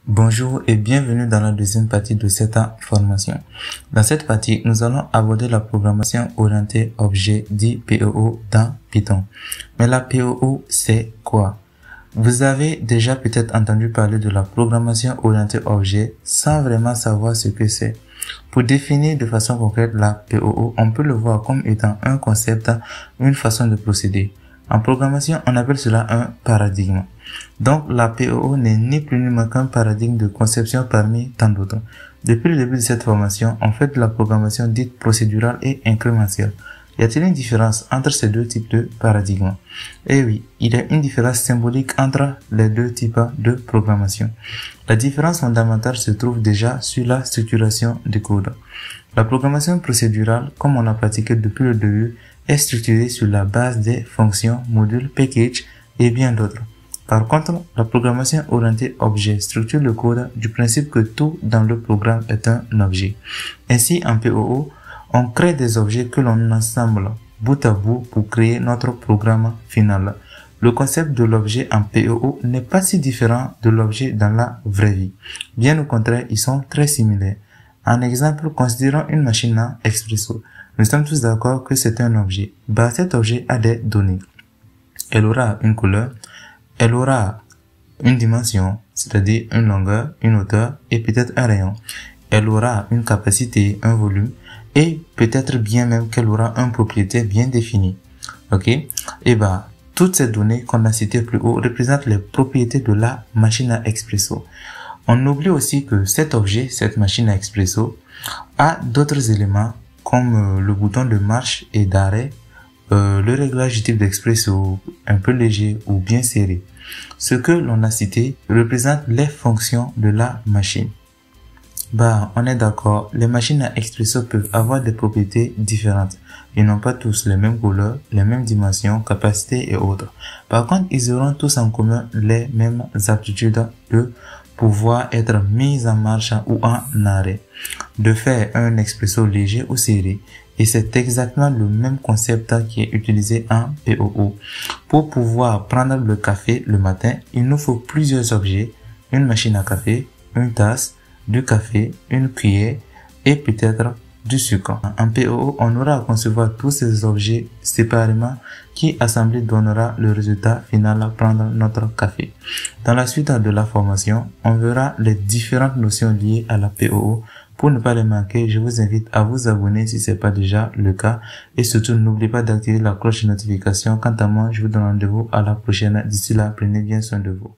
Bonjour et bienvenue dans la deuxième partie de cette formation. Dans cette partie, nous allons aborder la programmation orientée objet dit POO dans Python. Mais la POO, c'est quoi? Vous avez déjà peut-être entendu parler de la programmation orientée objet sans vraiment savoir ce que c'est. Pour définir de façon concrète la POO, on peut le voir comme étant un concept, une façon de procéder. En programmation, on appelle cela un paradigme. Donc, la POO n'est ni plus ni moins qu'un paradigme de conception parmi tant d'autres. Depuis le début de cette formation, on fait de la programmation dite procédurale et incrémentielle. Y a-t-il une différence entre ces deux types de paradigmes? Eh oui, il y a une différence symbolique entre les deux types de programmation. La différence fondamentale se trouve déjà sur la structuration du code. La programmation procédurale, comme on a pratiqué depuis le début, est structurée sur la base des fonctions, modules, packages et bien d'autres. Par contre, la programmation orientée objet structure le code du principe que tout dans le programme est un objet. Ainsi, en POO, on crée des objets que l'on assemble bout à bout pour créer notre programme final. Le concept de l'objet en POO n'est pas si différent de l'objet dans la vraie vie. Bien au contraire, ils sont très similaires. En exemple, considérons une machine à expresso. Nous sommes tous d'accord que c'est un objet. Cet objet a des données. Elle aura une couleur, elle aura une dimension, c'est-à-dire une longueur, une hauteur et peut-être un rayon. Elle aura une capacité, un volume et peut-être bien même qu'elle aura une propriété bien définie. Ok? Et toutes ces données qu'on a citées plus haut représentent les propriétés de la machine à expresso. On oublie aussi que cet objet, cette machine à expresso, a d'autres éléments comme le bouton de marche et d'arrêt, le réglage du type d'expresso, un peu léger ou bien serré. Ce que l'on a cité représente les fonctions de la machine. On est d'accord, les machines à expresso peuvent avoir des propriétés différentes. Ils n'ont pas tous les mêmes couleurs, les mêmes dimensions, capacités et autres. Par contre, ils auront tous en commun les mêmes aptitudes de pouvoir être mis en marche ou en arrêt, de faire un expresso léger ou serré. Et c'est exactement le même concept qui est utilisé en POO. Pour pouvoir prendre le café le matin, il nous faut plusieurs objets, une machine à café, une tasse, du café, une cuillère et peut-être du sucre. En POO, on aura à concevoir tous ces objets séparément qui assemblés donnera le résultat final à prendre notre café. Dans la suite de la formation, on verra les différentes notions liées à la POO. Pour ne pas les manquer, je vous invite à vous abonner si ce n'est pas déjà le cas et surtout n'oubliez pas d'activer la cloche de notification. Quant à moi, je vous donne rendez-vous à la prochaine. D'ici là, prenez bien soin de vous.